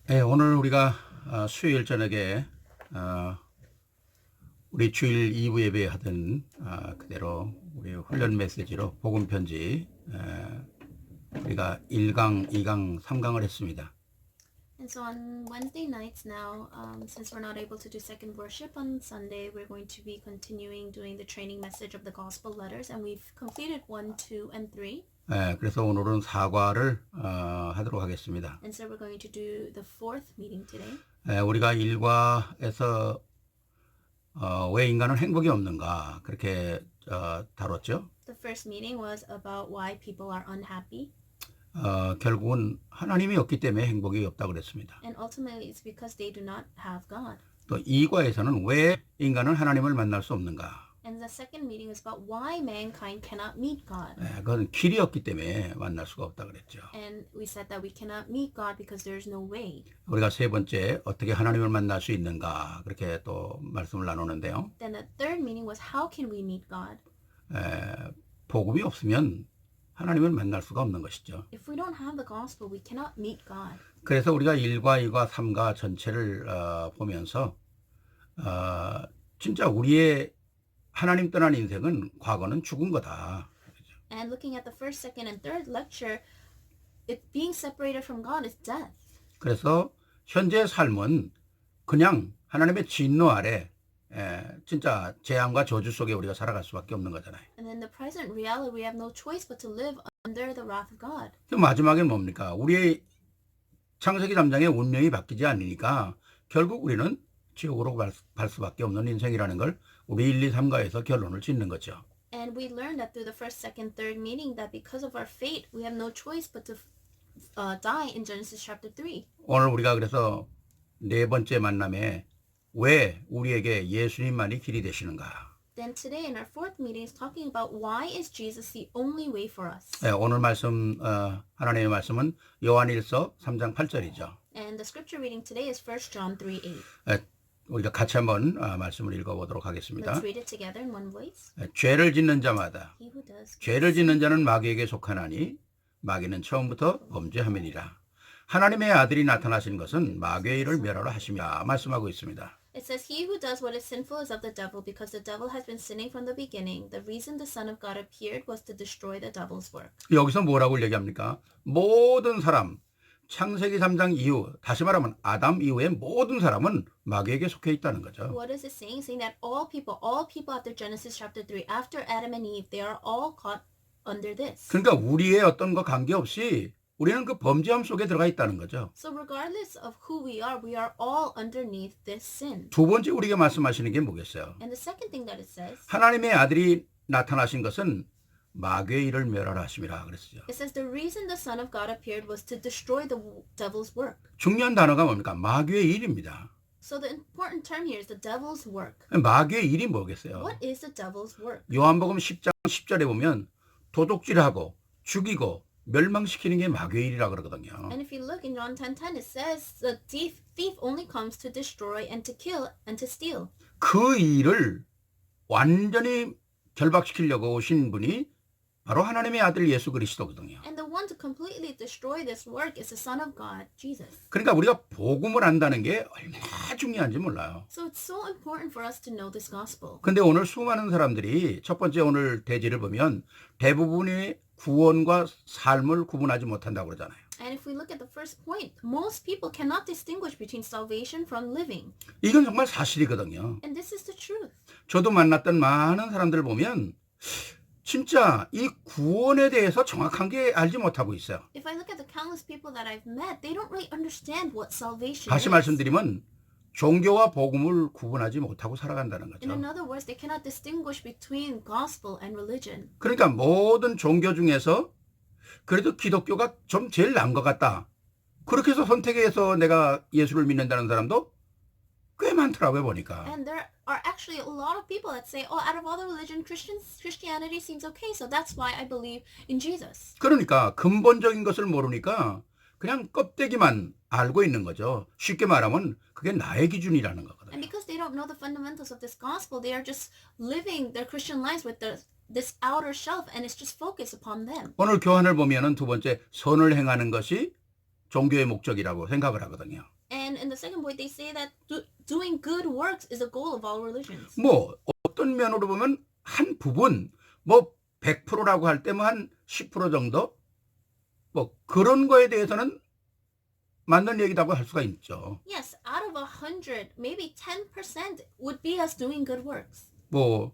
네, 오늘 우리가 수요일 저녁에 우리 주일 2부 예배 하던 그대로 우리 훈련 메시지로 복음 편지 우리가 1강, 2강, 3강을 했습니다. And so on Wednesday nights now, since we're not able to do second worship on Sunday, we're going to be continuing doing the training message of the gospel letters, and we've completed 1, 2, and 3. 그래서 오늘은 사과를 하도록 하겠습니다. And so we're going to do the fourth meeting today. 우리가 일과에서 왜 인간은 행복이 없는가 그렇게 다뤘죠. The first meeting was about why people are unhappy. 결국은 하나님이 없기 때문에 행복이 없다고 그랬습니다. And ultimately it's because they do not have God. 또 2과에서는 왜 인간은 하나님을 만날 수 없는가. And the second meeting is about why mankind cannot meet God. 그건 길이 없기 때문에 만날 수가 없다 그랬죠. And we said that we cannot meet God because there's no way. 우리가 세 번째 어떻게 하나님을 만날 수 있는가 그렇게 또 말씀을 나누는데요. Then the third meeting was how can we meet God? 복음이 없으면 하나님을 만날 수가 없는 것이죠. If we don't have the gospel, we cannot meet God. 그래서 우리가 1과, 2과, 3과 전체를 보면서 진짜 우리의 하나님 떠난 인생은 과거는 죽은 거다. And looking at the first, second, and third lecture, it being separated from God is death. 그래서 현재 삶은 그냥 하나님의 진노 아래 진짜 재앙과 저주 속에 우리가 살아갈 수밖에 없는 거잖아요. And in the present reality, we have no choice but to live under the wrath of God. 마지막엔 뭡니까? 우리의 창세기 3장의 운명이 바뀌지 않으니까 결국 우리는 지옥으로 갈 수밖에 없는 인생이라는 걸 우리 1, 2, 3가에서 결론을 짓는 거죠. And we learned that through the first, second, third meeting that because of our fate, we have no choice but to die in Genesis chapter 3. 오늘 우리가 그래서 네 번째 만남에 왜 우리에게 예수님만이 길이 되시는가? Then today in our fourth meeting is talking about why is Jesus the only way for us. 오늘 말씀 하나님의 말씀은 요한일서 3장 8절이죠. And the scripture reading today is 1 John 3:8. 우리가 같이 한번 말씀을 읽어보도록 하겠습니다. Let's read it together in one voice. 죄를 짓는 자마다 He who does 죄를 짓는 자는 마귀에게 속하나니 마귀는 처음부터 범죄함이니라. 하나님의 아들이 나타나신 것은 마귀의 일을 멸하라 하시며 말씀하고 있습니다. It says, He who does what is sinful is of the devil, because the devil has been sinning from the beginning. The reason the Son of God appeared was to destroy the devil's work. 여기서 뭐라고 얘기합니까? 모든 사람, 창세기 3장 이후, 다시 말하면 아담 이후의 모든 사람은 마귀에게 속해 있다는 거죠. What is it saying? Saying that all people after Genesis chapter 3, after Adam and Eve, they are all caught under this. 그러니까 우리의 어떤 거 관계없이 우리는 그 범죄함 속에 들어가 있다는 거죠. So regardless of who we are all underneath this sin. 두 번째 우리가 말씀하시는 게 뭐겠어요? And the second thing that it says, 하나님의 아들이 나타나신 것은 마귀의 일을 멸하라 하심이라 그랬어요. it says the reason the Son of God appeared was to destroy the devil's work. 중요한 단어가 뭡니까? 마귀의 일입니다. So the important term here is the devil's work. 마귀의 일이 뭐겠어요? What is the devil's work? 요한복음 10장 10절에 보면 도둑질하고 죽이고 멸망시키는 게 마귀의 일이라 그러거든요. And if you look in John 10:10, it says the thief only comes to destroy and to kill and to steal. 그 일을 완전히 결박시키려고 오신 분이 바로 하나님의 아들 예수 그리스도거든요. And the one to completely destroy this work is the Son of God, Jesus. 그러니까 우리가 복음을 안다는 게 얼마나 중요한지 몰라요. So it's so important for us to know this gospel. 근데 오늘 수많은 사람들이 첫 번째 오늘 대지를 보면 대부분이 구원과 삶을 구분하지 못한다고 그러잖아요. And if we look at the first point, most people cannot distinguish between salvation from living. 이건 정말 사실이거든요. And this is the truth. 저도 만났던 많은 사람들을 보면 진짜 이 구원에 대해서 정확한 게 알지 못하고 있어요. If I look at the countless people that I've met, they don't really understand what salvation 다시 is. 말씀드리면 종교와 복음을 구분하지 못하고 살아간다는 In 거죠. other words, they cannot distinguish between gospel and religion. 그러니까 모든 종교 중에서 그래도 기독교가 좀 제일 나은 것 같다. 그렇게 해서 선택해서 내가 예수를 믿는다는 사람도 꽤 많더라고요, 보니까. And there are actually a lot of people that say, oh, out of all the religion, Christianity seems okay, so that's why I believe in Jesus. 그러니까 근본적인 것을 모르니까 그냥 껍데기만 알고 있는 거죠. 쉽게 말하면 그게 나의 기준이라는 거거든요. And because they don't know the fundamentals of this gospel, they are just living their Christian lives with this outer shelf, and it's just focused upon them. 오늘 교환을 보면은 두 번째 선을 행하는 것이 종교의 목적이라고 생각을 하거든요. And in the second point, they say that doing good works is a goal of all religions. 뭐 어떤 면으로 보면 한 부분 뭐 100%라고 할 때 뭐 한 10% 정도 뭐 그런 거에 대해서는 맞는 얘기라고 할 수가 있죠. Yes, out of 100, maybe 10% would be us doing good works. 뭐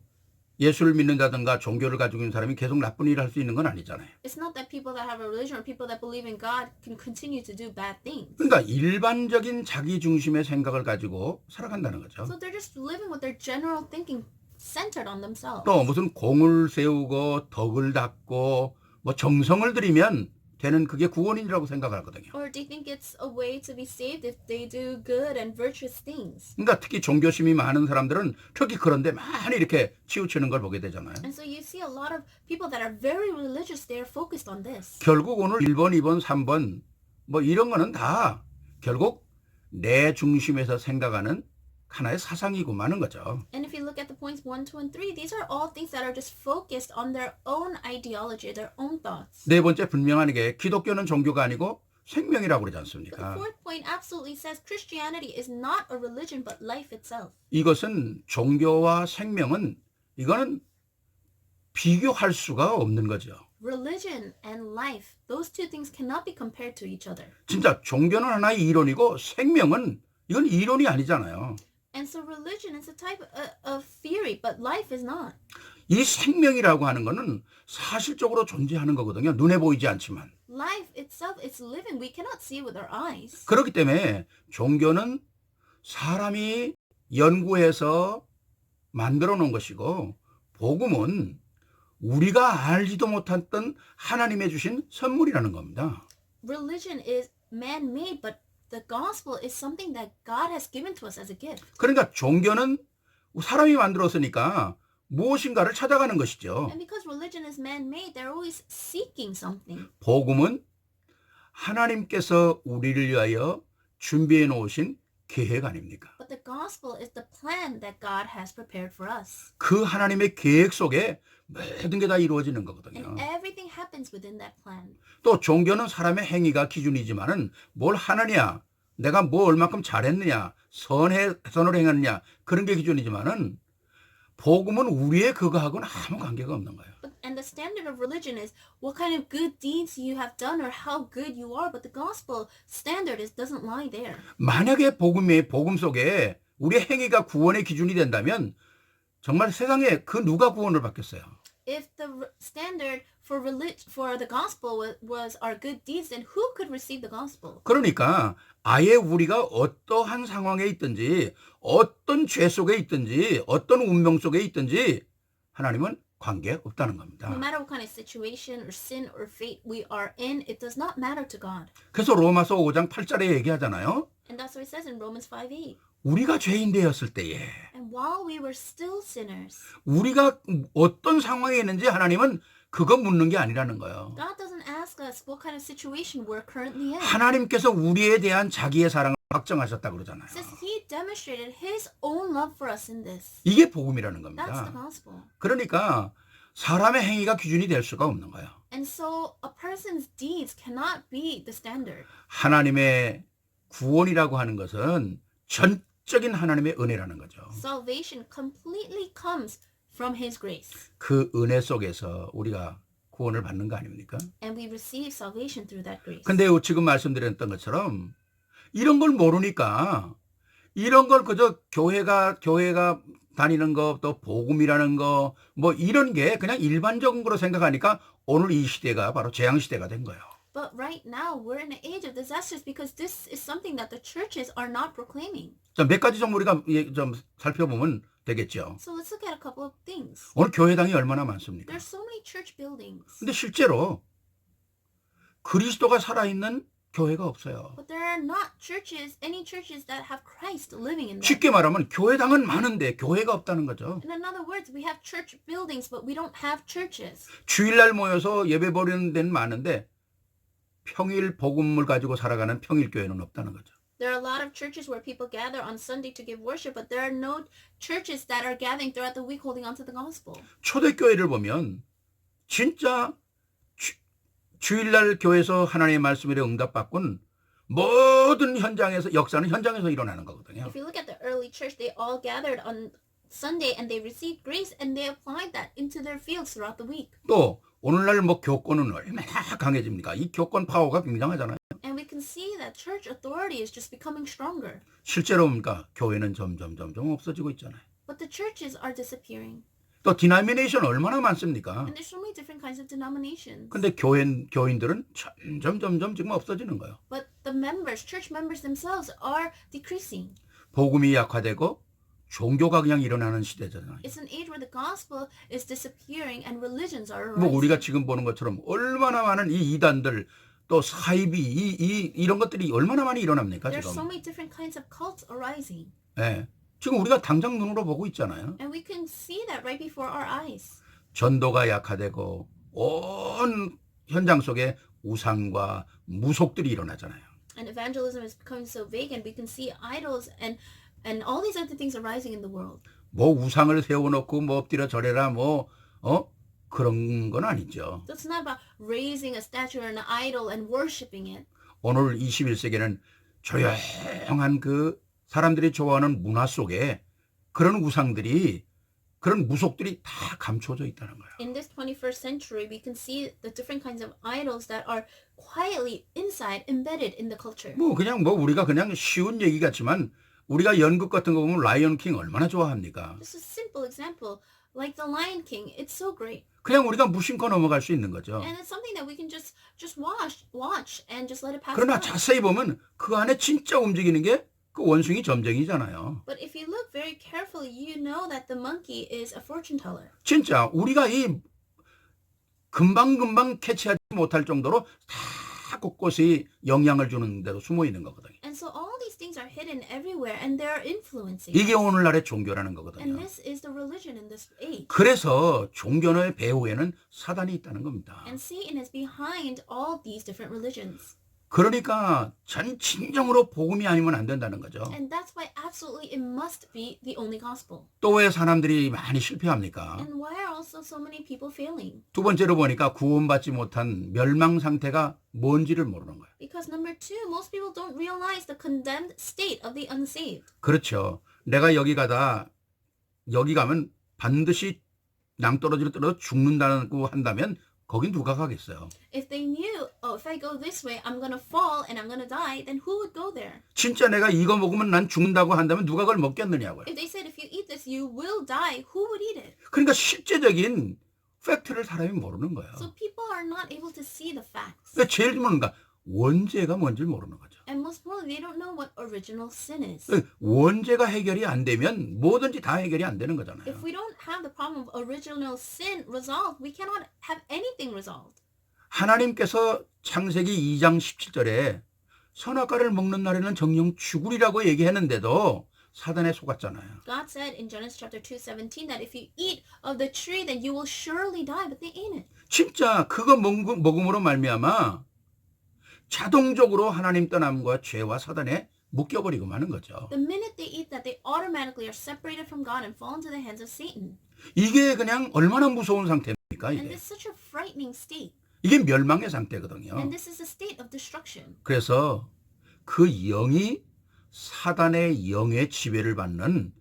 예수를 믿는다든가 종교를 가지고 있는 사람이 계속 나쁜 일을 할 수 있는 건 아니잖아요. It's not that people that have a religion or people that believe in God can continue to do bad things. 그러니까 일반적인 자기 중심의 생각을 가지고 살아간다는 거죠. So they're just living with their general thinking centered on themselves. 또 무슨 공을 세우고 덕을 닦고 뭐 정성을 들이면 되는 그게 구원이라고 생각하거든요. Or they think it's a way to be saved if they do good and virtuous things. 그러니까 특히 종교심이 많은 사람들은 특히 그런데 많이 이렇게 치우치는 걸 보게 되잖아요. And so you see a lot of people that are very religious, they are focused on this. 결국 오늘 1번, 2번, 3번 뭐 이런 거는 다 결국 내 중심에서 생각하는 하나의 사상이고 마는 거죠. And if you look at the points 1, 2, and 3, these are all things that are just focused on their own ideology, their own thoughts. 네 번째 분명한 게 기독교는 종교가 아니고 생명이라고 그러지 The 않습니까? fourth point absolutely says Christianity is not a religion but life itself. 이것은 종교와 생명은 이거는 비교할 수가 없는 거죠. Religion and life, those two things cannot be compared to each other. 진짜 종교는 하나의 이론이고 생명은 이건 이론이 아니잖아요. And so religion is a type of theory, but life is not. 이 생명이라고 하는 거는 사실적으로 존재하는 거거든요. 눈에 보이지 않지만. Life itself is living. We cannot see with our eyes. 그렇기 때문에 종교는 사람이 연구해서 만들어 놓은 것이고 복음은 우리가 알지도 못했던 하나님의 주신 선물이라는 겁니다. Religion is man-made, but the gospel is something that God has given to us as a gift. 그러니까 종교는 사람이 만들었으니까 무엇인가를 찾아가는 것이죠. And because religion is man-made, they're always seeking something. 복음은 하나님께서 우리를 위하여 준비해 놓으신 계획 아닙니까? But the gospel is the plan that God has prepared for us. 그 하나님의 계획 속에 모든 게 다 이루어지는 거거든요. And everything happens within that plan. 또 종교는 사람의 행위가 기준이지만은 뭘 하느냐, 내가 뭐 얼마큼 잘했느냐, 선을 행했느냐 그런 게 기준이지만은 복음은 우리의 그거하고는 아무 관계가 없는 거예요. And the standard of religion is what kind of good deeds you have done or how good you are. But the gospel standard doesn't lie there. 만약에 복음 속에 우리의 행위가 구원의 기준이 된다면 정말 세상에 그 누가 구원을 받겠어요? If the standard for the gospel was our good deeds, then who could receive the gospel? 그러니까 아예 우리가 어떠한 상황에 있든지 어떤 죄 속에 있든지 어떤 운명 속에 있든지 하나님은 관계 없다는 겁니다. No matter what kind of situation or sin or fate we are in, it does not matter to God. 그래서 로마서 5장 8절에 얘기하잖아요. And that's what it says in Romans 5:8. 우리가 죄인 되었을 때에 And while we were still sinners, 우리가 어떤 상황에 있는지 하나님은 그거 묻는 게 아니라는 거예요. God doesn't ask us what kind of situation we're currently in. 하나님께서 우리에 대한 자기의 사랑을 확정하셨다고 그러잖아요. It says He demonstrated His own love for us in this. 이게 복음이라는 That's the 겁니다. gospel. 그러니까 사람의 행위가 기준이 될 수가 없는 거예요. And so a person's deeds cannot be the standard. 하나님의 구원이라고 하는 것은 전적인 하나님의 은혜라는 거죠. Salvation completely comes from His grace. 그 은혜 속에서 우리가 구원을 받는 거 아닙니까? And we receive salvation through that grace. 근데 지금 말씀드렸던 것처럼 이런 걸 모르니까 이런 걸 그저 교회가 다니는 거 또 복음이라는 거 뭐 이런 게 그냥 일반적인 거로 생각하니까 오늘 이 시대가 바로 재앙 시대가 된 거예요. But right now we're in an age of disasters because this is something that the churches are not proclaiming. 자, 몇 가지 좀 우리가 좀 살펴보면 되겠죠. So let's look at a couple of things. 오늘 교회당이 얼마나 많습니까? There's so many church buildings. 근데 실제로 그리스도가 살아있는 교회가 없어요. But there are not any churches that have Christ living in them. 쉽게 말하면 교회당은 많은데 교회가 없다는 거죠. In other words, we have church buildings, but we don't have churches. 주일날 모여서 예배 드리는 데는 많은데 평일 복음을 가지고 살아가는 평일 교회는 없다는 거죠. There are a lot of churches where people gather on Sunday to give worship, but there are no churches that are gathering throughout the week holding on to the gospel. 초대교회를 보면 진짜 주일날 교회에서 하나님의 말씀에 응답받고는 모든 현장에서 역사는 현장에서 일어나는 거거든요. If you look at the early church, they all gathered on Sunday and they received grace and they applied that into their fields throughout the week. 또 오늘날 뭐 교권은 얼마나 강해집니까? 이 교권 파워가 굉장하잖아요. And we can see that church authority is just becoming stronger. 실제로 보니까 교회는 점점 없어지고 있잖아요. But the churches are disappearing. 또 디나미네이션 얼마나 많습니까? And there's so many different kinds of denominations. 근데 교인들은 점점 지금 없어지는 거예요. But the members, church members themselves are decreasing. 복음이 약화되고 종교가 그냥 일어나는 시대잖아요. It's an age where the gospel is disappearing and religions are 뭐 arising. 우리가 지금 보는 것처럼 얼마나 많은 이 이단들 또 사이비 이런 것들이 얼마나 많이 일어납니까 There's so 지금? many different kinds of cults arising. 예. 지금 우리가 당장 눈으로 보고 있잖아요. And we can see that right before our eyes. 전도가 약화되고 온 현장 속에 우상과 무속들이 일어나잖아요. And evangelism is becoming so vague and we can see idols and all these other things arising in the world. 뭐 우상을 세워놓고 뭐 엎드려 절해라 그런 건 아니죠. So it's not about raising a statue or an idol and worshiping it. 오늘 21세기는 조용한 그 사람들이 좋아하는 문화 속에 그런 우상들이 그런 무속들이 다 감춰져 있다는 거예요. In this 21st century, we can see the different kinds of idols that are quietly inside, embedded in the culture. 뭐 그냥 뭐 우리가 그냥 쉬운 얘기 같지만 우리가 연극 같은 거 보면 라이언 king 얼마나 좋아합니까? Just a simple example, like the Lion King, it's so great. 그냥 우리가 무심코 넘어갈 수 있는 거죠. And it's something that we can just watch and just let it pass 그러나 by. 자세히 보면 그 안에 진짜 움직이는 게 그 원숭이 점쟁이잖아요. But if you look very carefully, you know that the monkey is a fortune teller. 진짜 우리가 이 금방 캐치하지 못할 정도로 다 곳곳이 영향을 주는 데도 숨어 있는 거거든요. And so all these things are hidden everywhere and they're influencing. 이게 오늘날의 종교라는 And 거거든요. this is the religion in this age. 그래서 종교의 배후에는 사단이 있다는 겁니다. And Satan is behind all these different religions. 그러니까 진정으로 복음이 아니면 안 된다는 거죠. And that's why absolutely it must be the only gospel. 또 왜 사람들이 많이 실패합니까? And why are also so many people failing? 두 번째로 보니까 구원받지 못한 멸망 상태가 뭔지를 모르는 거예요. Because number two, most people don't realize the condemned state of the unsaved. 그렇죠. 내가 여기 가면 반드시 낭떠러지로 떨어져 죽는다고 한다면 거긴 누가 가겠어요? If they knew, oh, if I go this way, I'm going to fall and I'm going to die, then who would go there? 진짜 내가 이거 먹으면 난 죽는다고 한다면 누가 그걸 먹겠느냐고요. If they said, if you eat this, you will die, who would eat it? 그러니까 실제적인 팩트를 사람이 모르는 거예요. So people are not able to see the facts. 그러니까 제일 모르는가 원죄가 뭔지를 모르는 거죠. And most importantly, they don't know what original sin is. 원죄가 해결이 안 되면 뭐든지 다 해결이 안 되는 거잖아요. If we don't have the problem of original sin resolved, we cannot have anything resolved. 하나님께서 창세기 2장 17절에 선악과를 먹는 날에는 정령 죽으리라고 얘기했는데도 사단에 속았잖아요. God said in Genesis chapter 2:17 that if you eat of the tree, then you will surely die, but they ate it. 진짜 그거 먹음으로 말미암아 자동적으로 하나님 떠남과 죄와 사단에 묶여버리고 마는 거죠. The minute they eat that, they automatically are separated from God and fall into the hands of Satan. 이게 그냥 얼마나 무서운 상태입니까? And 이게. this is such a frightening state. 이게 멸망의 상태거든요. And this is a state of destruction. 그래서 그 영이 사단의 영의 지배를 받는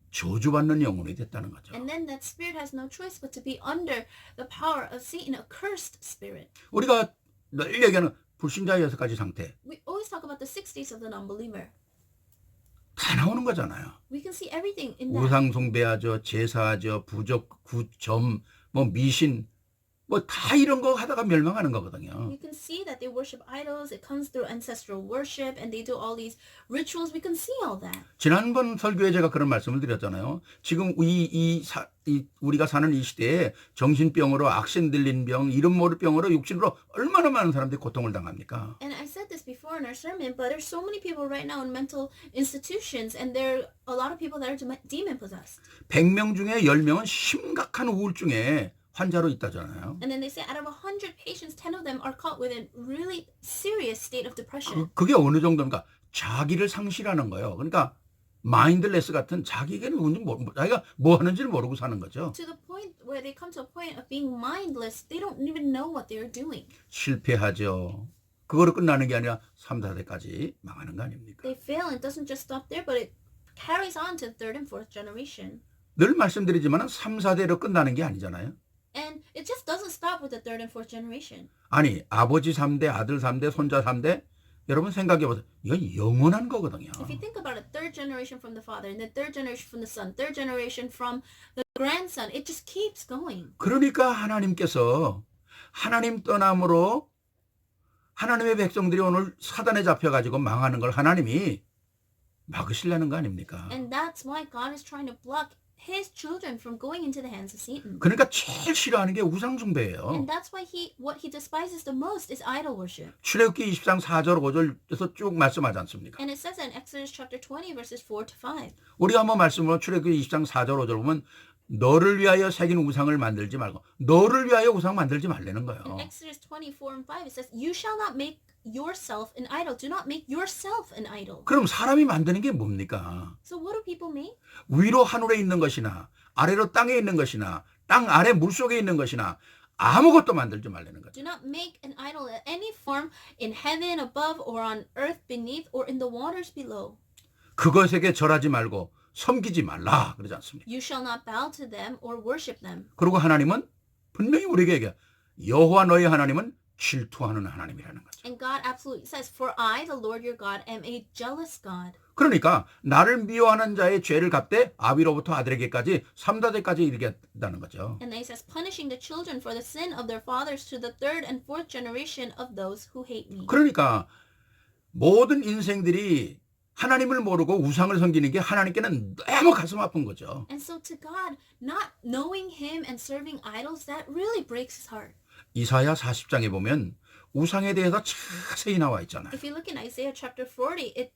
저주받는 영혼이 됐다는 거죠. And then that spirit has no choice but to be under the power of Satan, a cursed spirit. 우리가 늘 얘기하는 불신자의 6가지 상태 We always talk about the 6 states of the non-believer. 다 나오는 거잖아요. We can see everything in that. 우상 숭배하죠, 제사하죠, 부적, 구점, 뭐 미신, 뭐 다 이런 거 하다가 멸망하는 거거든요. You can see that they worship idols. It comes through ancestral worship, and they do all these rituals. We can see all that. 지난번 설교에 제가 그런 말씀을 드렸잖아요. 지금 우리가 사는 이 시대에 정신병으로 악신 들린 병, 이름 모를 병으로 육신으로 얼마나 많은 사람들이 고통을 당합니까? And I said this before in our sermon, but there's so many people right now in mental institutions, and there are a lot of people that are demon possessed. 100명 중에 10명은 심각한 우울증에 환자로 있다잖아요. And then they say out of 100 patients, 10 of them are caught with a really serious state of depression. 그게 어느 정도입니까? 자기를 상실하는 거예요. 그러니까 마인드레스 같은 자기가 뭐 하는지를 모르고 사는 거죠. To the point where they come to a point of being mindless, they don't even know what they're doing. 실패하죠. 그거로 끝나는 게 아니라 3, 4대까지 망하는 거 아닙니까? They fail, and it doesn't just stop there, but it carries on to the third and fourth generation. 늘 말씀드리지만 3, 4대로 끝나는 게 아니잖아요. And it just doesn't stop with the third and fourth generation. 아니 아버지 3대, 아들 3대, 손자 3대 여러분 생각해보세요. 이건 영원한 거거든요. If you think about it, third generation from the father, and the third generation from the son, third generation from the grandson, it just keeps going. 그러니까 하나님께서 하나님 떠남으로 하나님의 백성들이 오늘 사단에 잡혀가지고 망하는 걸 하나님이 막으시려는 거 아닙니까? And that's why God is trying to block his children from going into the hands of Satan. 그러니까 제일 싫어하는 게 우상숭배예요. And that's why what he despises the most is idol worship. 출애굽기 20장 4절 5절에서 쭉 말씀하지 않습니까? And it says in Exodus chapter 20 verses 4 to 5. 우리가 한번 말씀으로 출애굽기 20장 4절 5절 보면 너를 위하여 새긴 우상을 만들지 말고 너를 위하여 우상 만들지 말라는 거예요. In Exodus 24 and 5 it says, You shall not make yourself an idol. Do not make yourself an idol. 그럼 사람이 만드는 게 뭡니까? So what do people make? 위로 하늘에 있는 것이나 아래로 땅에 있는 것이나 땅 아래 물속에 있는 것이나 아무것도 만들지 말라는 거죠. Do not make an idol in any form in heaven above or on earth beneath or in the waters below. 그것에게 절하지 말고 섬기지 말라 그러지 않습니까? You shall not bow to them or worship them. 그리고 하나님은 분명히 우리에게 얘기해요. 여호와 너희 하나님은 질투하는 하나님이라는 거죠. And God absolutely says, For I, the Lord your God, am a jealous God. 그러니까 나를 미워하는 자의 죄를 갚되 아비로부터 아들에게까지 3다대까지 이르겠다는 거죠. And then he says, punishing the children for the sin of their fathers to the third and fourth generation of those who hate me. 그러니까 모든 인생들이 하나님을 모르고 우상을 섬기는 게 하나님께는 너무 가슴 아픈 거죠. And so to God, not knowing him and serving idols, that really breaks his heart. 이사야 40장에 보면 우상에 대해서 자세히 나와 있잖아요. If you look in Isaiah chapter 40, it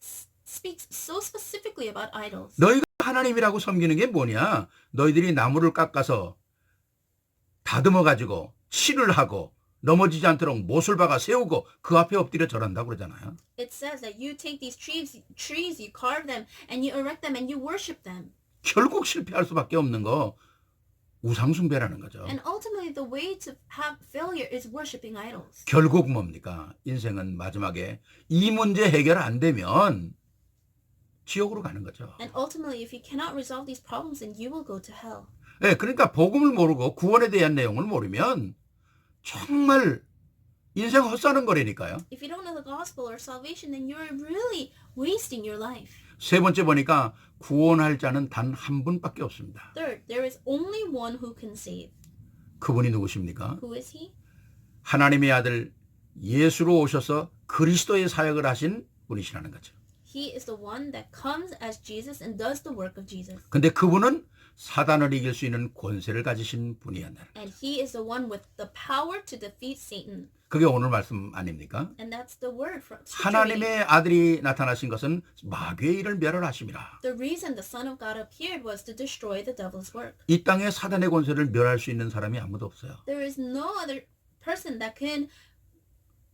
speaks so specifically about idols. 너희가 하나님이라고 섬기는 게 뭐냐? 너희들이 나무를 깎아서 다듬어 가지고 실을 하고 넘어지지 않도록 못을 박아 세우고 그 앞에 엎드려 절한다고 그러잖아요. It says that you take these trees, you carve them, and you erect them, and you worship them. 결국 실패할 수밖에 없는 거 우상숭배라는 거죠. And ultimately, the way to have failure is worshiping idols. 결국 뭡니까? 인생은 마지막에 이 문제 해결 안 되면 지옥으로 가는 거죠. And ultimately, if you cannot resolve these problems, then you will go to hell. 네, 그러니까 복음을 모르고 구원에 대한 내용을 모르면 정말 인생 헛사는 거라니까요. If you don't know the gospel or salvation, then you're really wasting your life. 세 번째 보니까 구원할 자는 단 한 분밖에 없습니다. Third, there is only one who can save. 그분이 누구십니까? Who is he? 하나님의 아들 예수로 오셔서 그리스도의 사역을 하신 분이시라는 거죠. He is the one that comes as Jesus and does the work of Jesus. 근데 그분은 사단을 이길 수 있는 권세를 가지신 분이었다. And he is the one with the power to defeat Satan. 그게 오늘 말씀 아닙니까? And that's the word from scripture reading. 하나님의 아들이 나타나신 것은 마귀의 일을 멸하심이라. The reason the Son of God appeared was to destroy the devil's work. 이 땅에 사단의 권세를 멸할 수 있는 사람이 아무도 없어요. There is no other person that can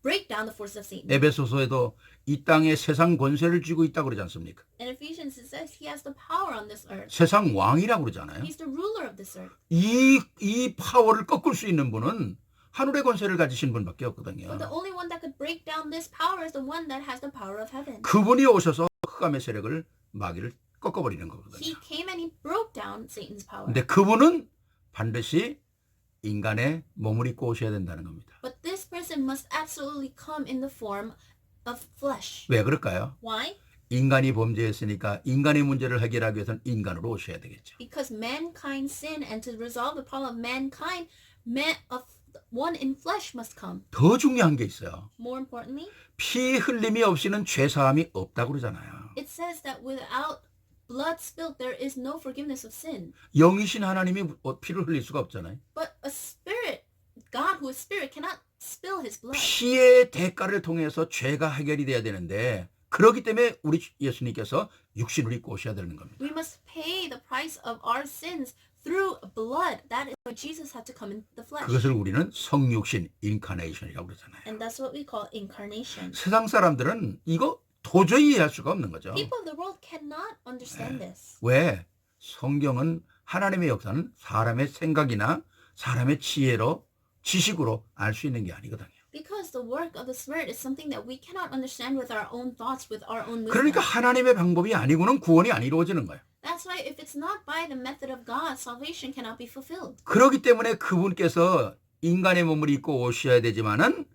break down the forces of Satan. 에베소서에도 이 땅에 세상 권세를 쥐고 있다고 그러지 않습니까? In Ephesians it says he has the power on this earth. 세상 왕이라고 그러잖아요. He's the ruler of this earth. 이 파워를 꺾을 수 있는 분은 하늘의 권세를 가지신 분밖에 없거든요. But the only one that could break down this power is the one that has the power of heaven. 그분이 오셔서 흑암의 세력을 마귀를 꺾어버리는 거거든요. He came and he broke down Satan's power. 근데 그분은 반드시 인간의 몸을 입고 오셔야 된다는 겁니다. But this person must absolutely come in the form of flesh. 왜 그럴까요? Why? 인간이 범죄했으니까 인간의 문제를 해결하기 위해서는 인간으로 오셔야 되겠죠. Because mankind sinned, and to resolve the problem of mankind, one in flesh must come. 더 중요한 게 있어요. More importantly, 피 흘림이 없이는 죄 사함이 없다고 그러잖아요. it says that without blood spilled, there is no forgiveness of sin. 영이신 하나님이 피를 흘릴 수가 없잖아요. But a spirit, God who is spirit, cannot spill his blood. 피의 대가를 통해서 죄가 해결이 돼야 되는데 그렇기 때문에 우리 예수님께서 육신을 입고 오셔야 되는 겁니다. We must pay the price of our sins through blood. That is why Jesus had to come in the flesh. 그것을 우리는 성육신 인카네이션이라고 그러잖아요. And that's what we call incarnation. 세상 사람들은 이거 도저히 이해할 수가 없는 거죠. People of the world cannot understand this. 왜? 성경은 하나님의 역사는 사람의 생각이나 사람의 지혜로 지식으로 알 수 있는 게 아니거든요. Because the work of the Spirit is something that we cannot understand with our own thoughts, with our own wisdom. 그러니까 하나님의 방법이 아니고는 구원이 안 이루어지는 거예요. That's why if it's not by the method of God, salvation cannot be fulfilled. 그렇기 때문에 그분께서 인간의 몸을 입고 오셔야 되지만은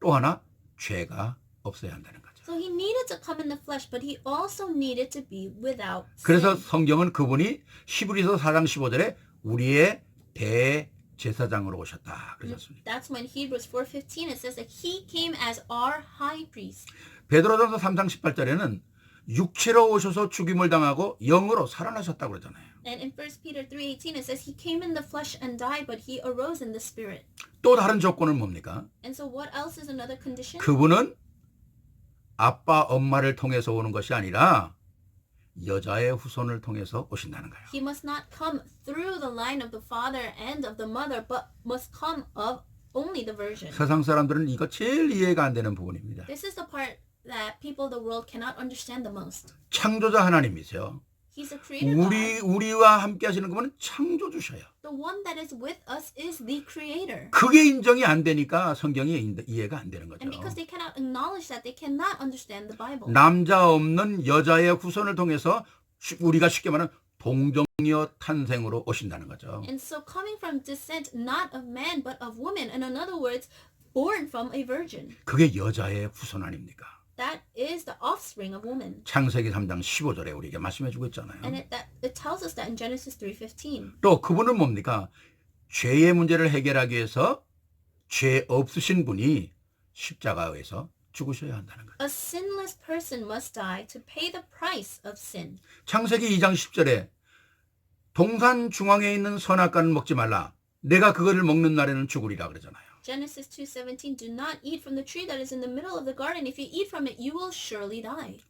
또 하나 죄가 없어야 한다는 거죠. So he needed to come in the flesh, but he also needed to be without 그래서 sin. 성경은 그분이 히브리서 4장 15절에 우리의 대제사장으로 오셨다 그러셨습니다. That's when Hebrews 4:15 it says that he came as our high priest. 베드로전서 3장 18절에는 육체로 오셔서 죽임을 당하고 영으로 살아나셨다고 그러잖아요. And in 1 Peter 3:18 it says he came in the flesh and died, but he arose in the spirit. 또 다른 조건은 뭡니까? And so what else is another condition? 그분은 아빠 엄마를 통해서 오는 것이 아니라 여자의 후손을 통해서 오신다는 거예요. He must not come through the line of the father and of the mother, but must come of only the virgin. 세상 사람들은 이거 제일 이해가 안 되는 부분입니다. This is the part that people of the world cannot understand the most. 창조자 하나님이세요. He's a creator God. 우리와 함께 하시는 그분은 창조주셔요. The one that is with us is the creator. 그게 인정이 안 되니까 성경이 이해가 안 되는 거죠. And because they cannot acknowledge that, they cannot understand the Bible. 남자 없는 여자의 후손을 통해서 우리가 쉽게 말하는 동정녀 탄생으로 오신다는 거죠. And so coming from descent not of man but of woman, and in other words, born from a virgin. 그게 여자의 후손 아닙니까? That is the offspring of woman. 창세기 3장 15절에 우리에게 말씀해 주고 있잖아요. And it tells us that in Genesis 3:15. 또 그분은 뭡니까? 죄의 문제를 해결하기 위해서 죄 없으신 분이 십자가에서 죽으셔야 한다는 거예요. A sinless person must die to pay the price of sin. 창세기 2장 10절에 동산 중앙에 있는 선악과는 먹지 말라. 내가 그거를 먹는 날에는 죽으리라 그러잖아요. Genesis 2:17, do not eat from the tree that is in the middle of the garden. If you eat from it, you will surely die.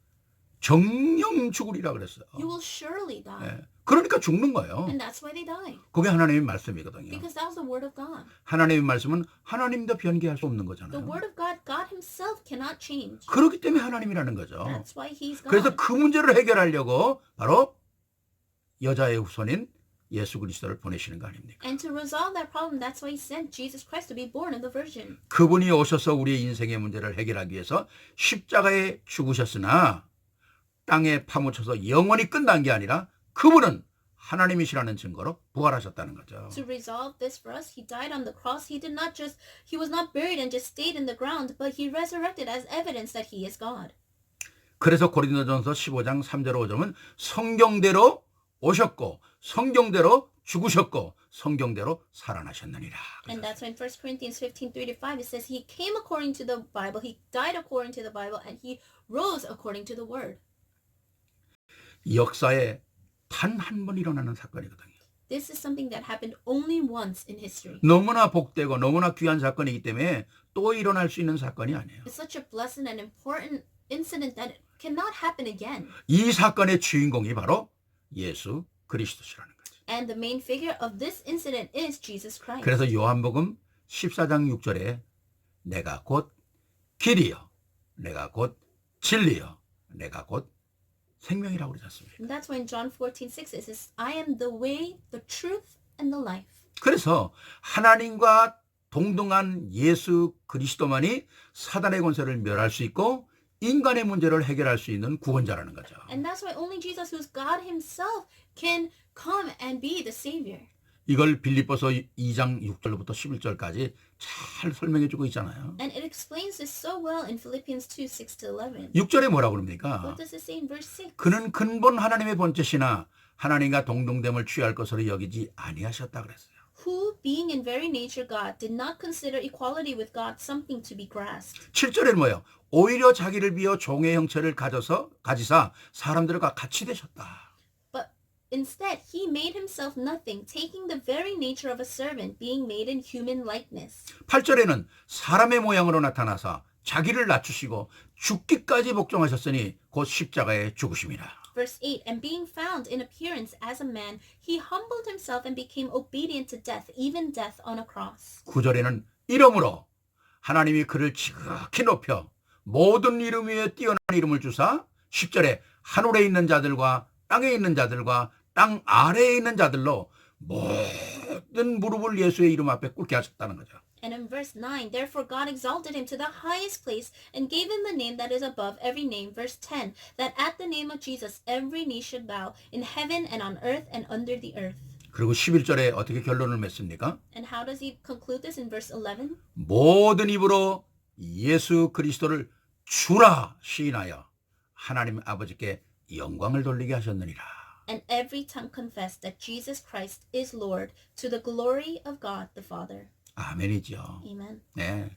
정령 죽으리라 그랬어요. You will surely die. 예. 그러니까 죽는 거예요. And that's why they die. 그게 하나님의 말씀이거든요. Because that was the word of God. 하나님의 말씀은 하나님도 변개할 수 없는 The 거잖아요. word of God, God himself cannot change. 그렇기 때문에 하나님이라는 거죠. That's why he's God. 그래서 그 문제를 해결하려고 바로 여자의 후손인 예수 그리스도를 보내시는 거 아닙니까? And to resolve that problem, that's why he sent Jesus Christ to be born of the Virgin. 그분이 오셔서 우리의 인생의 문제를 해결하기 위해서 십자가에 죽으셨으나 땅에 파묻혀서 영원히 끝난 게 아니라 그분은 하나님이시라는 증거로 부활하셨다는 거죠. To resolve this for us, he died on the cross. He was not buried and just stayed in the ground, but he resurrected as evidence that he is God. 그래서 고린도전서 15장 3절 5절은 성경대로 오셨고 성경대로 죽으셨고 성경대로 살아나셨느니라. And that's when 1 Corinthians 15:3-5 it says he came according to the Bible, he died according to the Bible, and he rose according to the word. 역사에 단 한 번 일어나는 사건이거든요. This is something that happened only once in history. 너무나 복되고 너무나 귀한 사건이기 때문에 또 일어날 수 있는 사건이 아니에요. It's such a blessed and important incident that it cannot happen again. 이 사건의 주인공이 바로 예수 그리스도시라는 거죠. And the main figure of this incident is Jesus Christ. 그래서 요한복음 14장 6절에 내가 곧 길이요 내가 곧 진리요 내가 곧 생명이라고 그러지 않습니까? And that's when John 14:6 it says, I am the way, the truth, and the life. 그래서 하나님과 동등한 예수 그리스도만이 사단의 권세를 멸할 수 있고 인간의 문제를 해결할 수 있는 구원자라는 거죠. And that's why only Jesus, who's God himself, can come and be the Savior. 이걸 빌립보서 2장 6절부터 11절까지 잘 설명해 주고 있잖아요. And it explains this so well in Philippians 2:6-11. 6절에 뭐라고 그럽니까? What does it say in verse 6? 그는 근본 하나님의 본체시나 하나님과 동등됨을 취할 것으로 여기지 아니하셨다 그랬어요. Who, being in very nature God, did not consider equality with God something to be grasped. 7절에는 뭐예요? 오히려 자기를 비어 종의 형체를 가지사 사람들과 같이 되셨다. But instead, he made himself nothing, taking the very nature of a servant, being made in human likeness. 8절에는 사람의 모양으로 나타나사 자기를 낮추시고 죽기까지 복종하셨으니 곧 십자가에 죽으심이라. Verse 8, and being found in appearance as a man, he humbled himself and became obedient to death, even death on a cross. 9절에는 이러므로 하나님이 그를 지극히 높여 모든 이름 위에 뛰어난 이름을 주사 10절에 하늘에 있는 자들과 땅에 있는 자들과 땅 아래에 있는 자들로 모든 모든 무릎을 예수의 이름 앞에 꿇게 하셨다는 거죠. And in verse 9, therefore God exalted him to the highest place and gave him the name that is above every name. Verse 10, that at the name of Jesus every knee should bow in heaven and on earth and under the earth. 그리고 11절에 어떻게 결론을 맺습니까? And how does he conclude this in verse 11? 모든 입으로 예수 그리스도를 주라 시인하여 하나님 아버지께 영광을 돌리게 하셨느니라. And every tongue confess that Jesus Christ is Lord to the glory of God the Father. 아멘이죠. Amen. 네.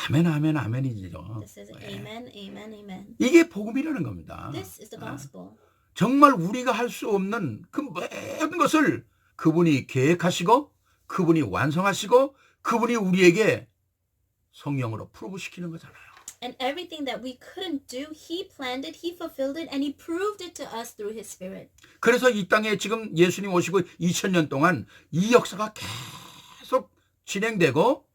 아멘, 아멘, 아멘이죠. This is amen, amen, amen. 이게 복음이라는 겁니다. This is the gospel. 정말 우리가 할 수 없는 그 모든 것을 그분이 계획하시고 그분이 완성하시고 그분이 우리에게 성령으로 프로브시키는 거잖아요. And everything that we couldn't do, he planned it, he fulfilled it, and he proved it to us through his spirit. 그래서 이 땅에 지금 예수님 오시고 2000년 동안 이 역사가 계속 진행되고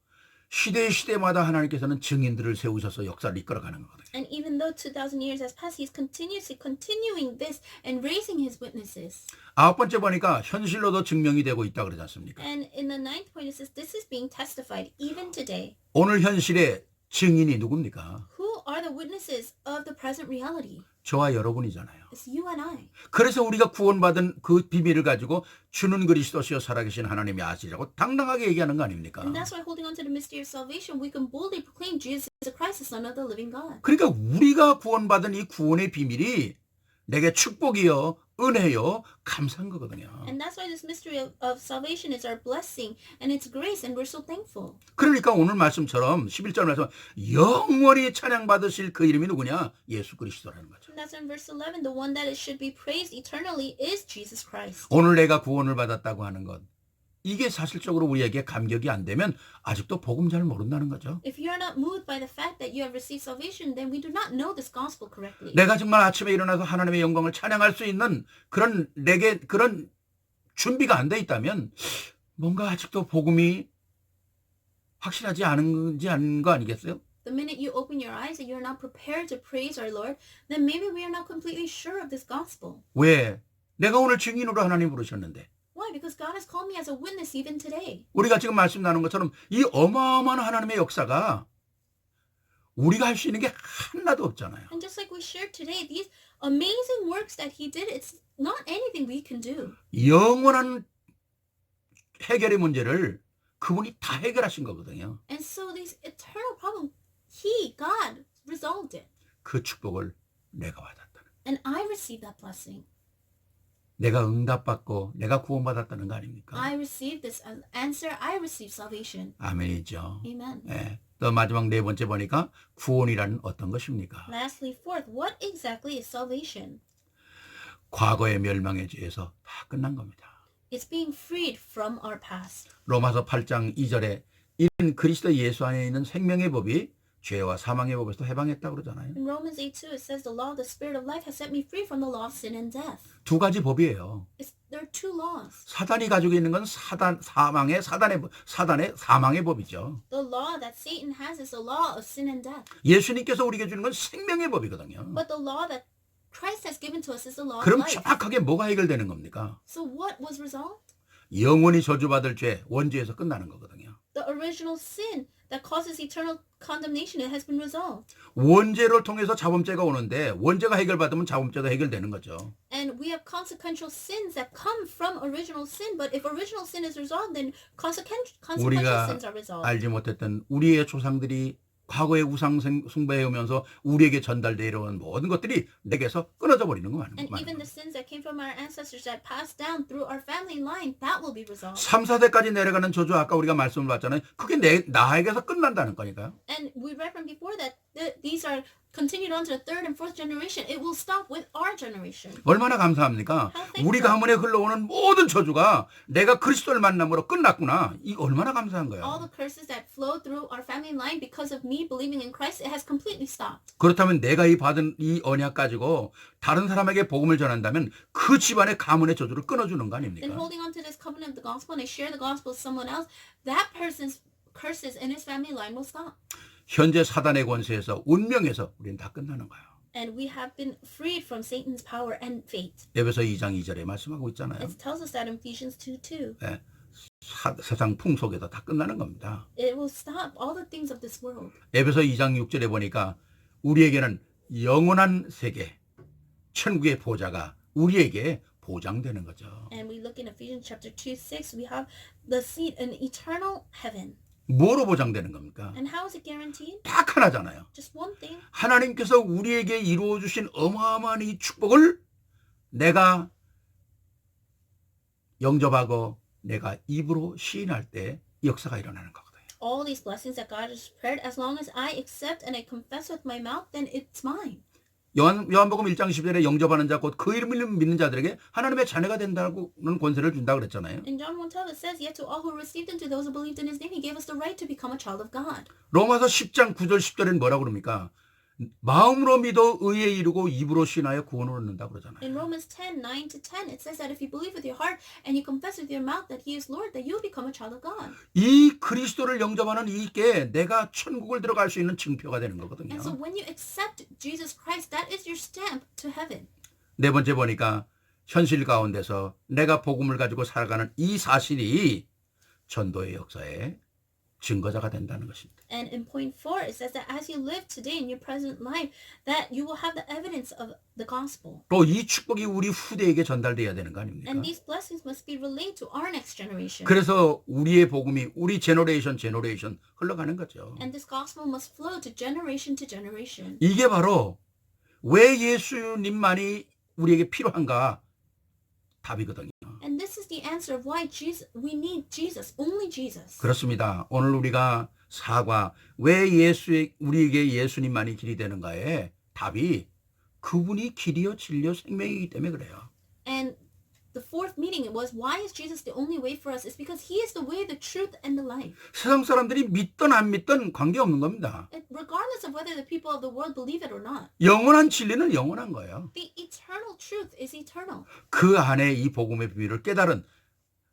시대마다 하나님께서는 증인들을 세우셔서 역사를 이끌어가는 거거든요. And even though 2,000 years has passed, he's continuously continuing this and raising his witnesses. 아홉 번째 보니까 현실로도 증명이 되고 있다 그러지 않습니까? And in the ninth point, it says this is being testified even today. 오늘 현실의 증인이 누굽니까? Who are the witnesses of the present reality? 저와 여러분이잖아요. It's you and I. 그래서 우리가 구원받은 그 비밀을 가지고 주는 그리스도시요 살아계신 하나님이 아시라고 당당하게 얘기하는 거 아닙니까? And that's why holding on to the mystery of salvation, we can boldly proclaim Jesus is Christ, the Son of the living God. 그러니까 우리가 구원받은 이 구원의 비밀이 내게 축복이요 은혜요 감사한 거거든요. And that's why this mystery of salvation is our blessing and it's grace and we're so thankful. 그러니까 오늘 말씀처럼 11절 말씀 영원히 찬양받으실 그 이름이 누구냐? 예수 그리스도라는 거죠. And that's in verse 11. The one that it should be praised eternally is Jesus Christ. 오늘 내가 구원을 받았다고 하는 것 이게 사실적으로 우리에게 감격이 안 되면 아직도 복음 잘 모른다는 거죠. If you're not moved by the fact that you have received salvation, then we do not know this gospel correctly. 내가 정말 아침에 일어나서 하나님의 영광을 찬양할 수 있는 내게 그런 준비가 안 돼 있다면 뭔가 아직도 복음이 확실하지 않은 거 아니겠어요? The minute you open your eyes and you're not prepared to praise our Lord, then maybe we are not completely sure of this gospel. 왜? 내가 오늘 증인으로 하나님 부르셨는데 Why? Because God has called me as a witness even today. 우리가 지금 말씀 나눈 것처럼 이 어마어마한 하나님의 역사가 우리가 할 수 있는 게 하나도 없잖아요. And just like we shared today, these amazing works that he did, it's not anything we can do. 영원한 해결의 문제를 그분이 다 해결하신 거거든요. And so this eternal problem, God, resolved it. 그 축복을 내가 받았다는. And I received that blessing. 내가 응답받고 내가 구원받았다는 거 아닙니까? I received this answer. I received salvation. 아멘이죠. Amen. 네. 또 마지막 네 번째 보니까 구원이란 어떤 것입니까? Lastly, fourth, what exactly is salvation? 과거의 멸망의 죄에서 다 끝난 겁니다. It's being freed from our past. 로마서 8장 2절에 이는 그리스도 예수 안에 있는 생명의 법이 죄와 사망의 법에서 해방했다고 그러잖아요. In Romans 8:2, it says the law of the Spirit of life has set me free from the law of sin and death. 두 가지 법이에요. There are two laws. 사단이 가지고 있는 건 사단의 사망의 법이죠. The law that Satan has is the law of sin and death. 예수님께서 우리에게 주는 건 생명의 법이거든요. But the law that Christ has given to us is the law of 그럼 life. 정확하게 뭐가 해결되는 겁니까? So what was resolved? 영원히 저주받을 죄, 원죄에서 끝나는 거거든요. The original sin that causes eternal condemnation, it has been resolved. 원죄를 통해서 자범죄가 오는데 원죄가 해결받으면 자범죄도 해결되는 거죠. And we have consequential sins that come from original sin, but if original sin is resolved, then consequential 우리가 sins are resolved. 알지 못했던 우리의 조상들이 과거에 우상 숭배해오면서 우리에게 전달되어 온 모든 것들이 내게서 끊어져 버리는 거 And even the sins that came from our ancestors that passed down through our family line, that will be resolved. 3, 4대까지 내려가는 저주 아까 우리가 말씀을 봤잖아요. 그게 나에게서 끝난다는 거니까요. And we read from before that these are continued on to the third and fourth generation. It will stop with our generation. 얼마나 감사합니까? 우리 가문에 흘러오는 모든 저주가 내가 그리스도를 만남으로 끝났구나. 이 얼마나 감사한 거예요. All the curses that flow through our family line because of me believing in Christ, it has completely stopped. 그렇다면 내가 받은 이 언약 가지고 다른 사람에게 복음을 전한다면 그 집안의 가문의 저주를 끊어주는 거 Then 아닙니까? holding on to this covenant of the gospel and I share the gospel with someone else, that person's curses in his family line will stop. 현재 사단의 권세에서 운명에서 우리는 다 끝나는 거예요. And we have been freed from Satan's power and fate. 에베소 2장 2절에 말씀하고 있잖아요. It tells us that in Ephesians 2:2. 예, 세상 풍속에도 다 끝나는 겁니다. It will stop all the things of this world. 에베소 2장 6절에 보니까 우리에게는 영원한 세계, 천국의 보좌가 우리에게 보장되는 거죠. And we look in Ephesians chapter 2:6, we have the seat in eternal heaven. 뭐로 보장되는 겁니까? And how is it guaranteed? 딱 하나잖아요. Just one thing. 하나님께서 우리에게 이루어 주신 어마어마한 이 축복을 내가 영접하고 내가 입으로 시인할 때 역사가 일어나는 거거든요. All these blessings that God has prepared, as long as I accept and I confess with my mouth, then it's mine. 요한복음 1장 10절에 영접하는 자 곧 그 이름을 믿는 자들에게 하나님의 자녀가 된다는 권세를 준다 그랬잖아요. In John 1:12 it says, yet to all who received and to those who believed in his name, he gave us the right to become a child of God. 로마서 10장 9절 10절에는 뭐라고 그럽니까? 마음으로 믿어 의에 이르고 입으로 신하여 구원을 얻는다 그러잖아요. In Romans 10:9-10, it says that if you believe with your heart and you confess with your mouth that he is Lord, that you will become a child of God. 이 그리스도를 영접하는 이게 내가 천국을 들어갈 수 있는 증표가 되는 거거든요. And so when you accept Jesus Christ, that is your stamp to heaven. 네 번째 보니까 현실 가운데서 내가 복음을 가지고 살아가는 이 사실이 전도의 역사에 증거자가 된다는 것입니다. And in point 4, it says that as you live today in your present life, that you will have the evidence of the gospel. 또 이 축복이 우리 후대에게 전달돼야 되는 거 아닙니까? And these blessings must be relayed to our next generation. 그래서 우리의 복음이 우리 제너레이션 흘러가는 거죠. And this gospel must flow to generation to generation. 이게 바로 왜 예수님만이 우리에게 필요한가 답이거든요. And this is the answer of why we need Jesus, only Jesus. 그렇습니다. 오늘 우리가 사과 왜 우리에게 예수님만이 길이 되는가에 답이 그분이 길이요 진리요 생명이기 때문에 그래요. And the fourth meaning was why is Jesus the only way for us? It's because he is the way, the truth, and the life. 세상 사람들이 믿든 안 믿든 관계없는 겁니다. Regardless of whether the people of the world believe it or not. 영원한 진리는 영원한 거예요. The eternal truth is eternal. 그 안에 이 복음의 비밀을 깨달은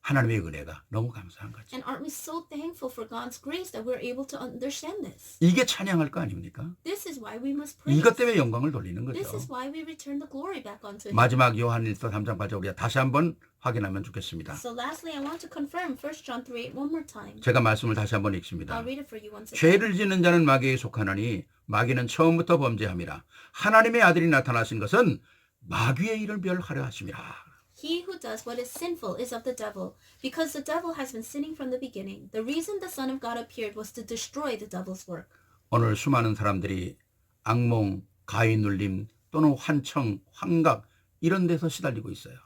하나님의 은혜가 너무 감사한 거죠. And aren't we so thankful for God's grace that we're able to understand this? 이게 찬양할 거 아닙니까? This is why we must praise. 이것 때문에 영광을 돌리는 This 거죠. is why we return the glory back unto him. 마지막 요한일서 3장 8절 우리가 다시 한번 확인하면 좋겠습니다. So lastly, I want to confirm 1 John 3:8 one more time. 제가 말씀을 다시 한번 읽습니다. I'll read it for you once again. 죄를 짓는 자는 마귀에 속하나니 마귀는 처음부터 범죄함이라. 하나님의 아들이 나타나신 것은 마귀의 일을 멸하려 하심이라. He who does what is sinful is of the devil, because the devil has been sinning from the beginning. The reason the Son of God appeared was to destroy the devil's work. 오늘 수많은 사람들이 악몽, 가위 눌림 또는 환청, 환각 이런 데서 시달리고 있어요.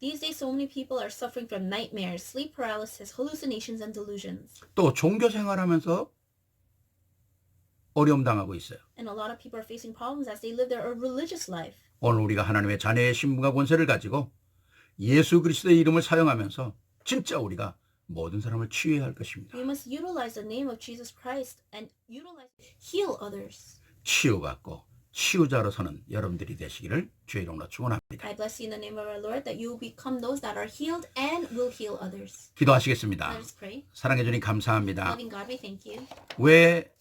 These days, so many people are suffering from nightmares, sleep paralysis, hallucinations, and delusions. 또 종교 생활하면서 어려움 당하고 있어요. And a lot of people are facing problems as they live their religious life. 오늘 우리가 하나님의 자녀의 신분과 권세를 가지고 예수 그리스도의 이름을 사용하면서 진짜 우리가 모든 사람을 치유해야 할 것입니다. We must utilize the name of Jesus Christ and heal others. 치유받고 치유자로 서는 여러분들이 되시기를 주의 이름으로 축원합니다. I bless you in the name of our Lord that you will become those that are healed and will heal others. 기도하시겠습니다. Let us pray. 사랑해 주님 감사합니다. Loving God, we thank you. 왜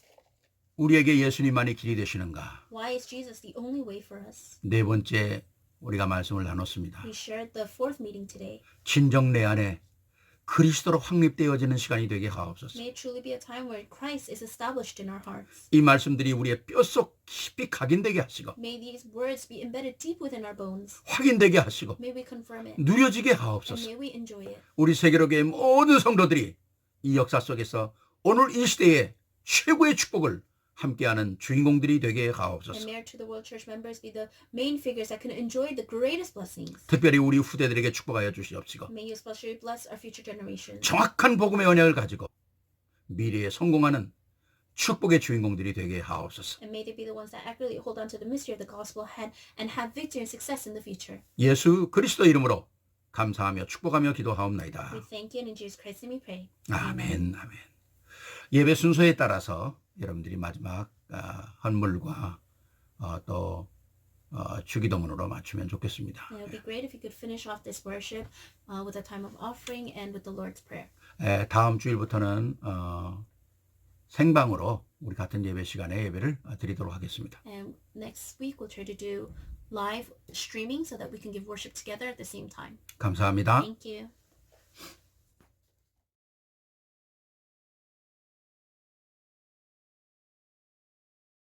우리에게 예수님만이 길이 되시는가? Why is Jesus the only way for us? 네 번째 우리가 말씀을 나눴습니다. We shared the fourth meeting today. 진정 내 안에 그리스도로 확립되어지는 시간이 되게 하옵소서. May it truly be a time where Christ is established in our hearts. 이 말씀들이 우리의 뼛속 깊이 각인되게 하시고 May these words be embedded deep within our bones. 확인되게 하시고 May we confirm it. 누려지게 And 하옵소서. may we enjoy it. 우리 세계로교의 모든 성도들이 이 역사 속에서 오늘 이 시대의 최고의 축복을 함께하는 주인공들이 되게 And 하옵소서. may our To the World Church members be the main figures that can enjoy the greatest blessings. 특별히 우리 후대들에게 축복하여 주시옵시고 May you especially bless our future generations. 정확한 복음의 언약을 가지고 미래에 성공하는 축복의 주인공들이 되게 하옵소서. And may they be the ones that accurately hold on to the mystery of the gospel and have victory and success in the future. 예수 그리스도 이름으로 감사하며 축복하며 기도하옵나이다. We thank you and in Jesus Christ's name we pray. 아멘. 아멘. 예배 순서에 따라서 여러분들이 마지막 헌물과 또 주기도문으로 맞추면 좋겠습니다. And it would be great if you could finish off this worship with a time of offering and with the Lord's Prayer. 다음 주일부터는 생방으로 우리 같은 예배 시간에 예배를 드리도록 하겠습니다. And next week we'll try to do live streaming so that we can give worship together at the same time. 감사합니다. Thank you.